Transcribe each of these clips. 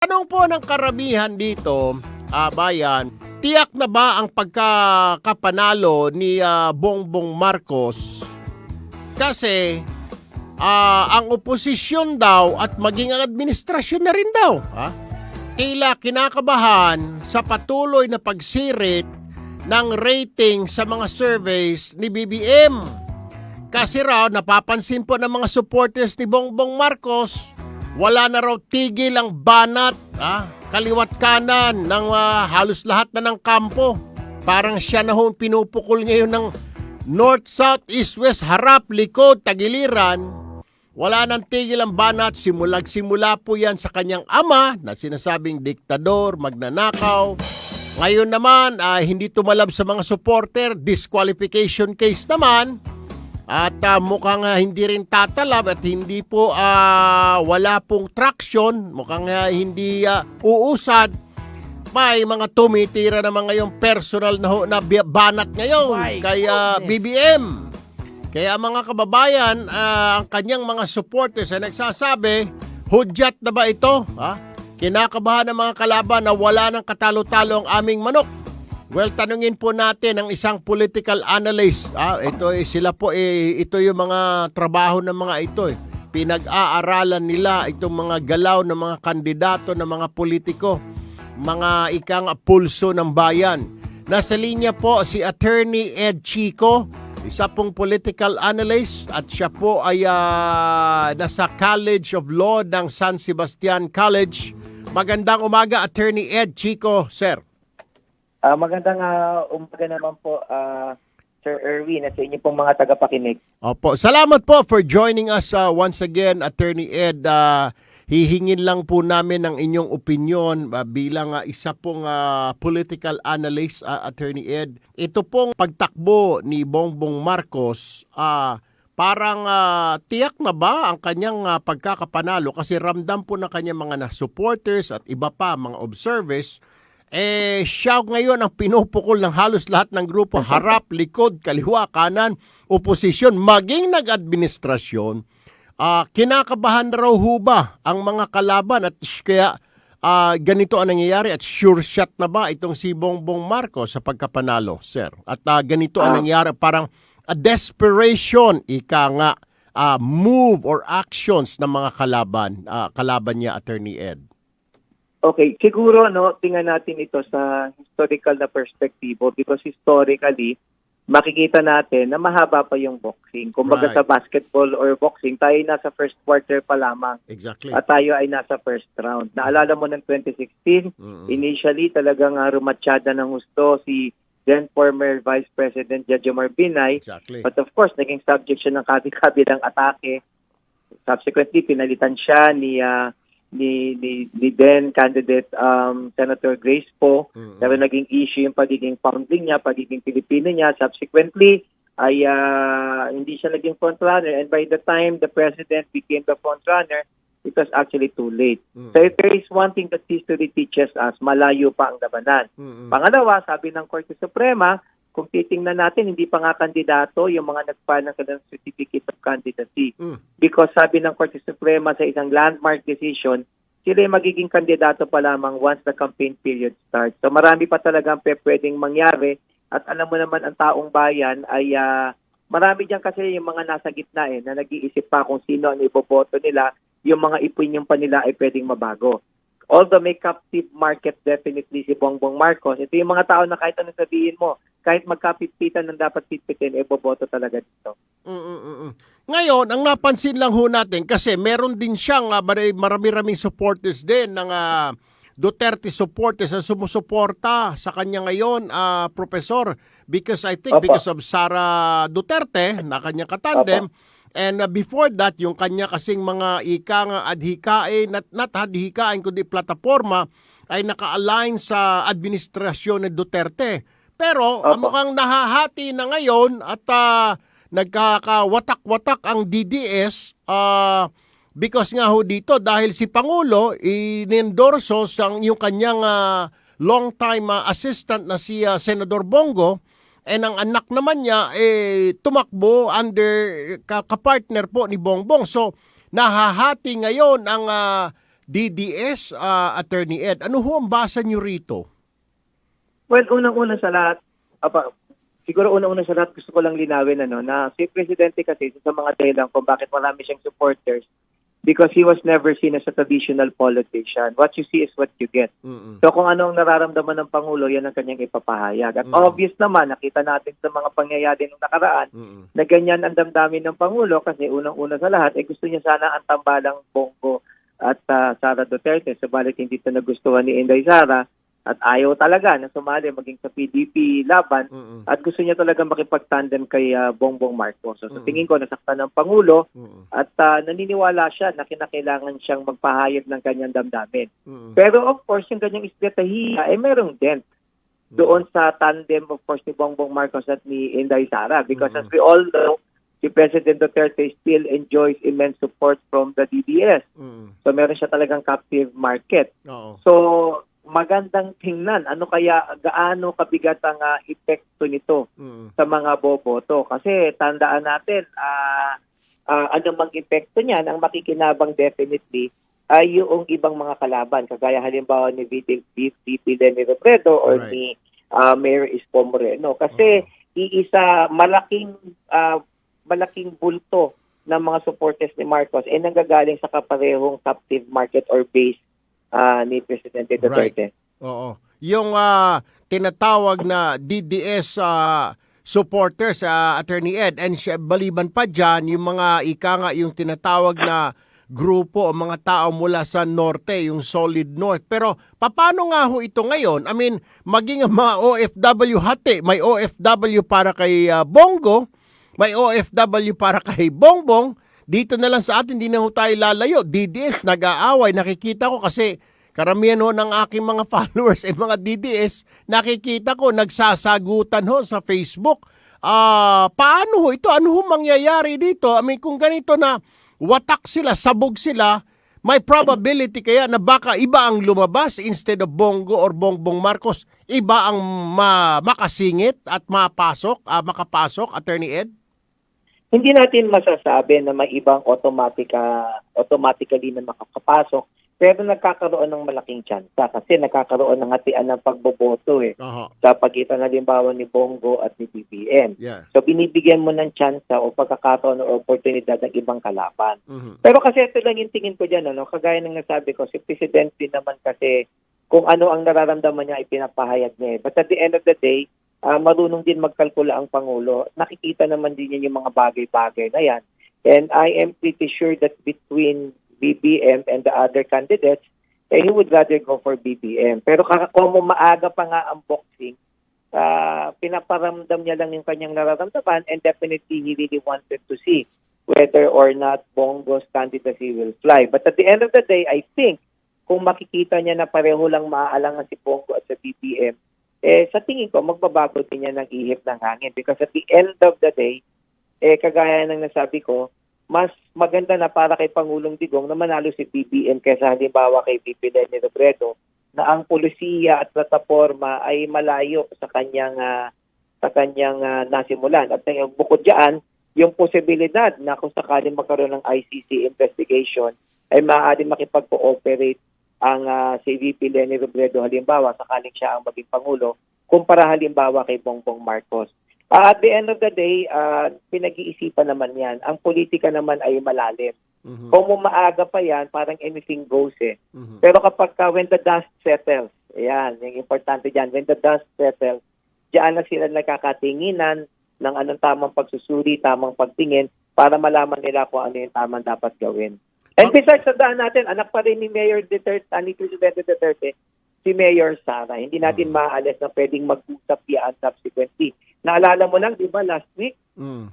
Tanong po ng karamihan dito, bayan, tiyak na ba ang pagkakapanalo ni Bongbong Marcos? Kasi ang oposisyon daw at maging ang administrasyon na rin daw, tila kinakabahan sa patuloy na pagsirit ng rating sa mga surveys ni BBM. Kasi raw, napapansin po ng mga supporters ni Bongbong Marcos, wala na raw tigil ang banat, kaliwat kanan ng halos lahat na ng kampo. Parang siya na ho pinupukol ngayon ng north, south, east, west, harap, likod, tagiliran. Wala nang tigil ang banat, simula po yan sa kanyang ama na sinasabing diktador, magnanakaw. Ngayon naman, hindi tumalab sa mga supporter, disqualification case naman. At mukhang hindi rin tatalab at hindi po wala pong traction, mukhang hindi uusad. May mga tumitira naman ngayong personal na banat ngayon kay BBM. Kaya mga kababayan, ang kanyang mga supporters ay nagsasabi, hudyat na ba ito? Kinakabahan ng mga kalaban na wala ng katalo-talo ang aming manok. Well, tanungin po natin ang isang political analyst. Ito yung mga trabaho ng mga ito. Pinag-aaralan nila itong mga galaw ng mga kandidato ng mga politiko, mga ikang pulso ng bayan. Nasa linya po si Attorney Ed Chico, isa pong political analyst at siya po ay nasa College of Law ng San Sebastian College. Magandang umaga, Attorney Ed Chico, sir. Magandang umaga naman po, Sir Erwin, at sa inyo pong mga tagapakinig. Opo. Salamat po for joining us once again, Attorney Ed. Hihingin lang po namin ang inyong opinion bilang isa pong political analyst, Attorney Ed. Ito pong pagtakbo ni Bongbong Marcos, parang tiyak na ba ang kanyang pagkakapanalo? Kasi ramdam po na kanyang mga supporters at iba pa, mga observers, siya ngayon ang pinupukol ng halos lahat ng grupo, harap, likod, kaliwa, kanan, oposisyon, maging nag-administrasyon. Kinakabahan raw ho ba ang mga kalaban at kaya ganito ang nangyayari at sure shot na ba itong si Bongbong Marcos sa pagkapanalo, sir? At ganito ang nangyayari, parang a desperation, move or actions ng mga kalaban niya, Attorney Ed. Okay, siguro tingnan natin ito sa historical na perspektibo because historically, makikita natin na mahaba pa yung boxing. Kumbaga sa basketball or boxing, tayo nasa first quarter pa lamang. Exactly. At tayo ay nasa first round. Naalala mo ng 2016, initially talagang rumatsyada ng gusto si then former Vice President Jejomar Binay. Exactly. But of course, naging subject siya ng kabilang atake. Subsequently, pinalitan siya ni then candidate Senator Grace Poe. Pero naging issue yung pagiging founding niya, pagiging Pilipino niya. Subsequently, ay hindi siya naging frontrunner. And by the time the president became the frontrunner, it was actually too late. So if there is one thing that history teaches us, malayo pa ang labanan. Pangalawa, sabi ng Korte Suprema, kung titingnan natin, hindi pa nga kandidato yung mga nag-file ng kanilang certificate of candidacy. Because sabi ng Korte Suprema sa isang landmark decision, sila yung magiging kandidato pa lamang once the campaign period starts. So marami pa talagang pwedeng mangyari. At alam mo naman, ang taong bayan ay marami dyan kasi yung mga nasa gitna na nag-iisip pa kung sino ang iboboto nila, yung mga opinion pa nila ay pwedeng mabago. Although may captive market definitely si Bongbong Marcos, ito yung mga tao na kahit anong sabihin mo, kahit magkapitpitan ng dapat pitpitin, boboto talaga dito. Ngayon, ang napansin lang ho natin, kasi meron din siyang marami-raming supporters din ng Duterte supporters na sumusuporta sa kanya ngayon, Professor, because I think because of Sara Duterte na kanyang katandem. And before that, yung kanya kasing mga adhikain, not adhikain kundi plataforma, ay naka-align sa administrasyon ni Duterte. Pero mukhang nahahati na ngayon at nagkakawatak-watak ang DDS because nga ho dito dahil si Pangulo inendorso yung kanyang long-time assistant na si Senador Bongo. And ang anak naman niya tumakbo under kapartner po ni Bongbong. So nahahati ngayon ang DDS, Attorney Ed. Ano ho ang basa nyo rito? Well, unang-una sa lahat, siguro unang-una sa lahat gusto ko lang linawin na si Presidente kasi isa sa mga dahilan kung bakit marami siyang supporters because he was never seen as a traditional politician. What you see is what you get. Mm-mm. So kung ano ang nararamdaman ng Pangulo, yan ang kanyang ipapahayag. At obvious naman, nakita natin sa mga pangyayari nung nakaraan na ganyan ang damdamin ng Pangulo kasi unang-una sa lahat, gusto niya sana ang tambalang Bongo at Sara Duterte. Subalit hindi ito nagustuhan ni Inday Sara at ayaw talaga na sumali maging sa PDP laban at gusto niya talaga makipag-tandem kay Bongbong Marcos. So sa tingin ko, nasaktan ng Pangulo at naniniwala siya na kinakailangan siyang magpahayag ng kanyang damdamin. Pero of course, yung kanyang estratahiya ay merong dent doon sa tandem of course ni Bongbong Marcos at ni Inday Sara because as we all know, si President Duterte still enjoys immense support from the DDS. So meron siya talagang captive market. So magandang tingnan gaano kabigat ang epekto nito sa mga boboto kasi tandaan natin ano mang epekto niyan ang makikinabang definitely ay yung ibang mga kalaban kagaya halimbawa ni VP Leni Robredo or ni Mayor Isko Moreno kasi iisa malaking bulto ng mga supporters ni Marcos ay nanggagaling sa kaparehong captive market or base ni Presidente Duterte. Right. Oo. Yung tinatawag na DDS supporters, Attorney Ed, and baliban pa dyan, yung mga yung tinatawag na grupo o mga tao mula sa norte, yung Solid North. Pero paano nga ho ito ngayon? I mean, maging mga OFW hati, may OFW para kay Bongo, may OFW para kay Bongbong. Dito na lang sa atin, hindi na ho tayo lalayo. DDS, nag-aaway. Nakikita ko kasi karamihan ho ng aking mga followers at mga DDS, nakikita ko, nagsasagutan ho sa Facebook. Paano ho ito? Ano ho mangyayari dito? I mean, kung ganito na watak sila, sabog sila, may probability kaya na baka iba ang lumabas instead of Bongo or Bongbong Marcos, iba ang makasingit at makapasok, Attorney Ed? Hindi natin masasabi na may ibang automatically na makakapasok pero nagkakaroon ng malaking tsansa kasi nagkakaroon ng hatian ng pagboboto sa pagitan halimbawa ni Bongo at ni BBM. Yeah. So binibigyan mo ng tsansa o pagkakataon o oportunidad ng ibang kalaban. Pero kasi ito lang yung tingin ko dyan, kagaya ng nasabi ko, si Presidente naman kasi kung ano ang nararamdaman niya ay pinapahayag niya. But at the end of the day, marunong din magkalkula ang Pangulo. Nakikita naman din niya yung mga bagay-bagay na yan. And I am pretty sure that between BBM and the other candidates, he would rather go for BBM. Pero kung maaga pa nga ang boxing, pinaparamdam niya lang yung kanyang nararamdaman and definitely he really wanted to see whether or not Bongo's candidacy will fly. But at the end of the day, I think kung makikita niya na pareho lang maaalangan si Bongo at sa BBM, sa tingin ko, magbabago din niya ng ihip ng hangin. Because at the end of the day, kagaya ng nasabi ko, mas maganda na para kay Pangulong Digong na manalo si BBM kaysa halimbawa kay VP Leni Robredo na ang polisiya at plataforma ay malayo sa kanyang nasimulan. At bukod diyan, yung posibilidad na kung sakaling magkaroon ng ICC investigation ay maaari makipag-cooperate ang si VP Leni Robredo halimbawa sakaling siya ang maging Pangulo kumpara halimbawa kay Bongbong Marcos. At the end of the day, pinag-iisipan naman yan. Ang politika naman ay malalim. Kung maaga pa yan, parang anything goes Pero kapag when the dust settles, yan, yung importante dyan, when the dust settles, diyan na sila nagkakatinginan ng anong tamang pagsusuri, tamang pagtingin para malaman nila kung ano yung tamang dapat gawin. And besides, tandaan natin, anak pa rin ni Mayor Duterte, ni Presidente Duterte, si Mayor Sara. Hindi natin maaalis na pwedeng mag-usap yan subsequently. Naalala mo lang, di ba, last week,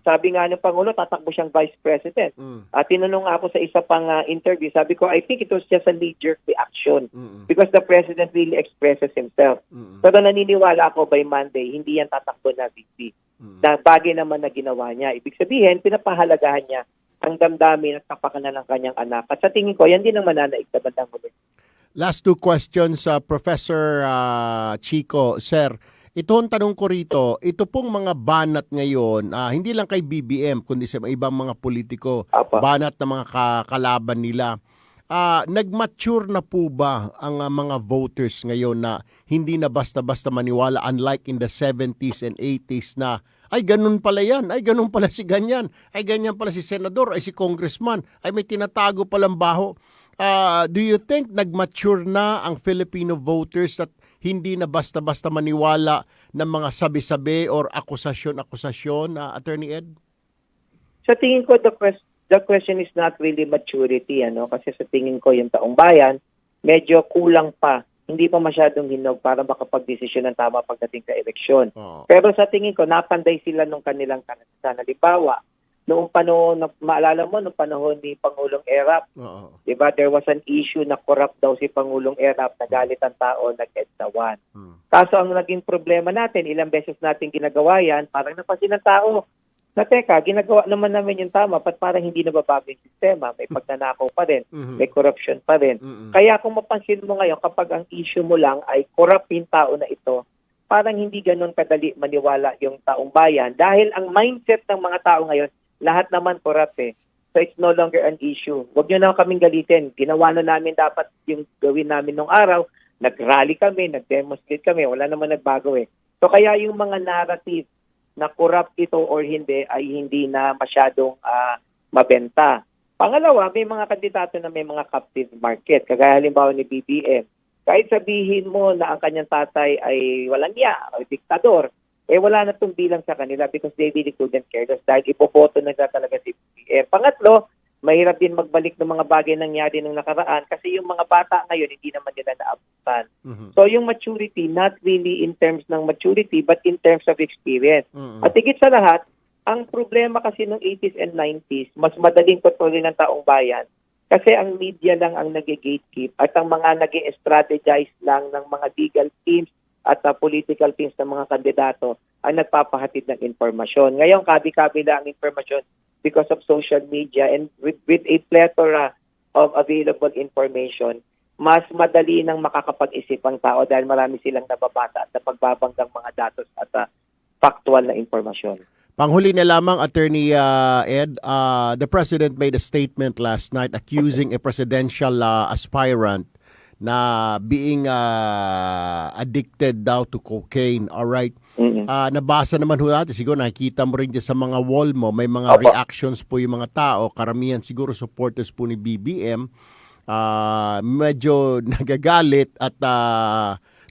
sabi nga ng Pangulo, tatakbo siyang Vice President. At tinanong ako sa isa pang interview, sabi ko, I think it was just a knee-jerk reaction because the President really expresses himself. Pero naniniwala ako by Monday, hindi yan tatakbo na VP. Na bagay naman na ginawa niya. Ibig sabihin, pinapahalagahan niya ang damdamin at kapakanan ng kanyang anak. At sa tingin ko, yan din ang mananaig sa bandang huli. Last two questions, Professor Chico. Sir, itong tanong ko rito, ito pong mga banat ngayon, hindi lang kay BBM, kundi sa ibang mga politiko, banat na mga kalaban nila. nag-mature na po ba ang mga voters ngayon na hindi na basta-basta maniwala, unlike in the 70s and 80s na ay ganun pala yan, ay ganun pala si ganyan, ay ganyan pala si senador, ay si congressman, ay may tinatago palang baho. Do you think nag-mature na ang Filipino voters at hindi na basta-basta maniwala ng mga sabi-sabi or akusasyon, Attorney Ed? Sa tingin ko, the question is not really maturity, kasi sa tingin ko yung taong bayan, medyo kulang pa. Hindi pa masyadong hinog para makapag-desisyon ng tama pagdating sa eleksyon. Pero sa tingin ko, napanday sila nung kanilang karanasan. Halimbawa, noong panahon, maalala mo, noong panahon ni Pangulong Erap, diba, there was an issue na corrupt daw si Pangulong Erap, nagalit ang tao, nag-EDSA 1. Kaso ang naging problema natin, ilang beses natin ginagawa yan, parang napansin ng tao, na teka, ginagawa naman namin yung tama, pat parang hindi nababago yung sistema, may pagnanakaw pa rin, may corruption pa rin. Kaya kung mapansin mo ngayon, kapag ang issue mo lang ay corrupt yung tao na ito, parang hindi ganun kadali maniwala yung taong bayan. Dahil ang mindset ng mga tao ngayon, lahat naman corrupt eh. So it's no longer an issue. Huwag nyo na kaming galitin. Ginawa na namin dapat yung gawin namin nung araw. Nag-rally kami, nag-demonstrate kami. Wala naman nagbago eh. So kaya yung mga narrative na corrupt ito or hindi ay hindi na masyadong mabenta. Pangalawa, may mga kandidato na may mga captive market. Kagaya halimbawa ni BBM. Kahit sabihin mo na ang kanyang tatay ay walang niya, o diktador, wala na itong bilang sa kanila because they really couldn't care less dahil ipoboto na talaga si BBM. Pangatlo, mahirap din magbalik ng mga bagay nangyari nung nakaraan kasi yung mga bata ngayon hindi naman nila naabutan. So yung maturity, not really in terms ng maturity but in terms of experience. At higit sa lahat, ang problema kasi nung 80s and 90s, mas madaling kontrolin ng taong bayan kasi ang media lang ang nag-gatekeep at ang mga nag-strategize lang ng mga legal teams at political teams ng mga kandidato ang nagpapahatid ng informasyon. Ngayon, kabi-kabila ang informasyon because of social media and with a plethora of available information, mas madali nang makakapag-isip ang tao dahil marami silang nababasa at napagbabanggang mga datos at factual na informasyon. Panghuli na lamang, Attorney Ed, the President made a statement last night accusing a presidential aspirant na being addicted daw to cocaine. All right. Nabasa naman ho natin, siguro nakikita mo rin dyan sa mga wall mo, may mga reactions po yung mga tao, karamihan siguro supporters po ni BBM, medyo nagagalit at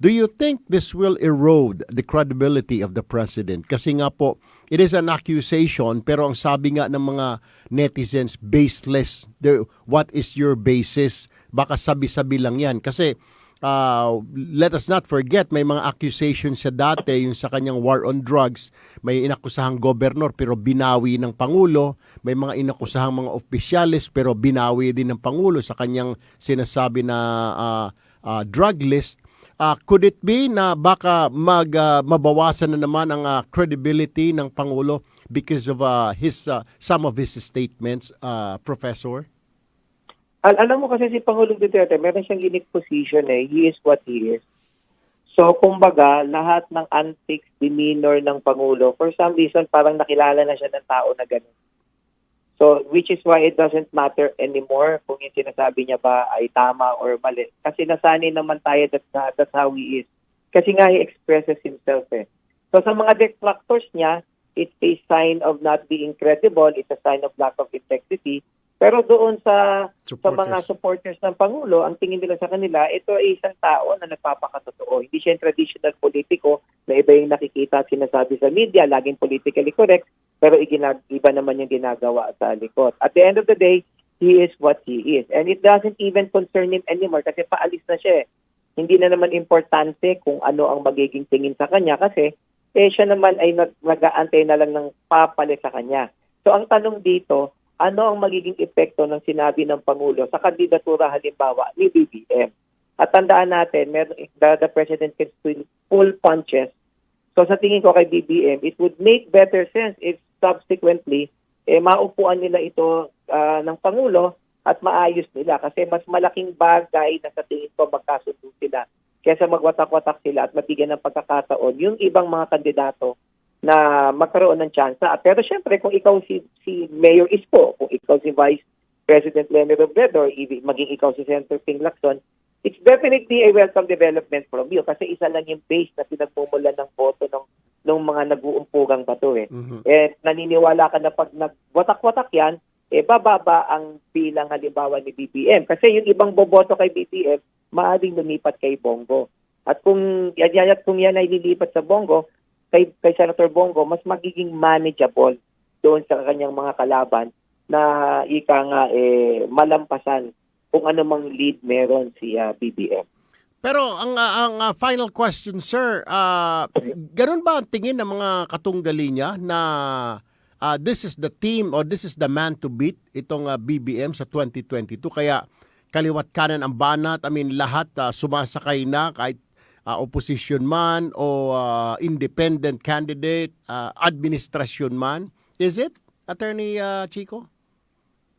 do you think this will erode the credibility of the president? Kasi nga po, it is an accusation pero ang sabi nga ng mga netizens, baseless. What is your basis? Baka sabi-sabi lang yan. Kasi let us not forget, may mga accusations siya dati, yung sa kanyang war on drugs, may inakusahang gobernador pero binawi ng Pangulo, may mga inakusahang mga opisyalis pero binawi din ng Pangulo sa kanyang sinasabi na drug list. Could it be na baka mabawasan na naman ang credibility ng Pangulo because of some of his statements, Professor? Alam mo kasi si Pangulong Duterte, meron siyang unique position eh. He is what he is. So, kumbaga, lahat ng antics, demeanor ng Pangulo, for some reason, parang nakilala na siya ng tao na gano'n. So, which is why it doesn't matter anymore kung yung sinasabi niya ba ay tama or mali. Kasi nasanay naman tayo that's how he is. Kasi nga, he expresses himself eh. So, sa mga detractors niya, it's a sign of not being credible, it's a sign of lack of integrity. Pero doon sa mga supporters ng Pangulo, ang tingin nila sa kanila, ito ay isang tao na nagpapakatotoo. Hindi siya yung traditional politiko na iba yung nakikita at sinasabi sa media, laging politically correct, pero iba naman yung ginagawa sa likod. At the end of the day, he is what he is. And it doesn't even concern him anymore kasi paalis na siya. Hindi na naman importante kung ano ang magiging tingin sa kanya kasi siya naman ay nag-aantay na lang ng papalit sa kanya. So ang tanong dito, ano ang magiging epekto ng sinabi ng Pangulo sa kandidatura halimbawa ni BBM? At tandaan natin, the President can pull punches. So sa tingin ko kay BBM, it would make better sense if subsequently maupuan nila ito ng Pangulo at maayos nila kasi mas malaking bagay na sa tingin ko magkasundo sila kaysa magwatak-watak sila at mabigyan ng pagkakataon yung ibang mga kandidato na magkaroon ng tsansa. Pero syempre, kung ikaw si Mayor Isko, kung ikaw si Vice President Leni Robredo, or maging ikaw si Senator Ping Lacson, it's definitely a welcome development from you kasi isa lang yung base na pinagmumulan ng boto ng mga nag-uumpugang bato eh. Eh, naniniwala ka na pag nagwatak-watak yan, eh bababa ang bilang halimbawa ni BBM. Kasi yung ibang boboto kay BBM, maaaring lumipat kay Bongo. At kung yan ay lilipat sa Bongo, kay Senator Bongo, mas magiging manageable doon sa kanyang mga kalaban na ika nga malampasan kung ano mang lead meron si BBM. Pero ang final question, sir, ganun ba ang tingin ng mga katunggali niya na this is the team or this is the man to beat itong BBM sa 2022? Kaya kaliwat kanan ang banat, I mean lahat sumasakay na kahit opposition man o independent candidate, administrasyon man. Is it, Attorney Chico?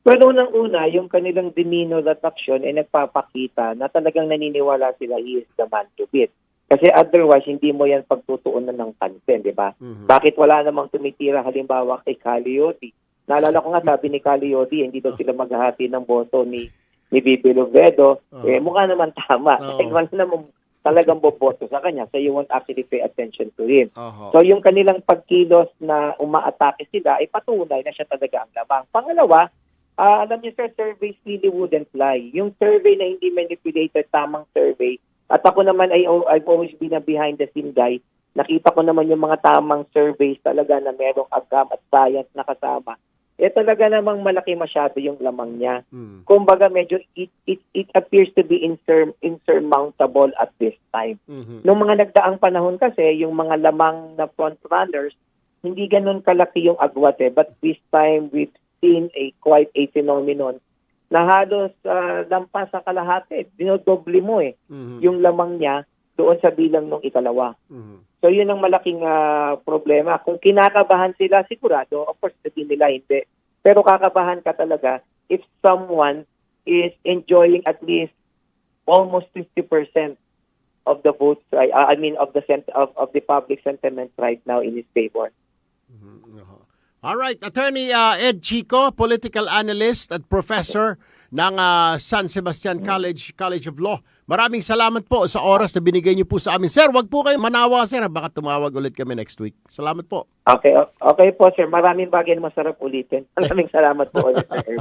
Pero unang-una, yung kanilang demeanor at action ay nagpapakita na talagang naniniwala sila he is the man to beat. Kasi otherwise, hindi mo yan pagtutuunan ng pansin, di ba? Bakit wala namang tumitira halimbawa kay Caliotti? Naalala ko nga, sabi ni Caliotti, hindi daw sila maghahati ng boto ni Bibi Lovredo. Mukha naman tama. Kasi wala namang talagang boboto sa kanya. So you won't actually pay attention to him. So yung kanilang pagkilos na umaatake sila, ay patunay na siya talaga ang lamang. Pangalawa, alam niyo sir, surveys really wouldn't lie. Yung survey na hindi manipulated, tamang survey, at ako naman I've always been a behind the scene guy, nakita ko naman yung mga tamang surveys talaga na merong agam at science na kasama. Talaga namang malaki masyado yung lamang niya. Kumbaga medyo it appears to be insurmountable at this time. Nung mga nagdaang panahon kasi, yung mga lamang na frontrunners, hindi ganun kalaki yung agwat but this time we've seen quite a phenomenon na halos lampas sa kalahati. Dinodoble mo yung lamang niya doon sa bilang ng ikalawa. So yun ang malaking problema. Kung kinakabahan sila, sigurado, of course, sabihin nila hindi. Pero kakabahan ka talaga if someone is enjoying at least almost 50% of the votes, of the public sentiment right now in his favor. All right, Attorney Ed Chico, political analyst at professor ng San Sebastian College of Law. Maraming salamat po sa oras na binigay niyo po sa amin. Sir, wag po kayo manawa, sir. Baka tumawag ulit kami next week. Salamat po. Okay po, sir. Maraming bagay na masarap ulitin. Maraming salamat po ulit, sir.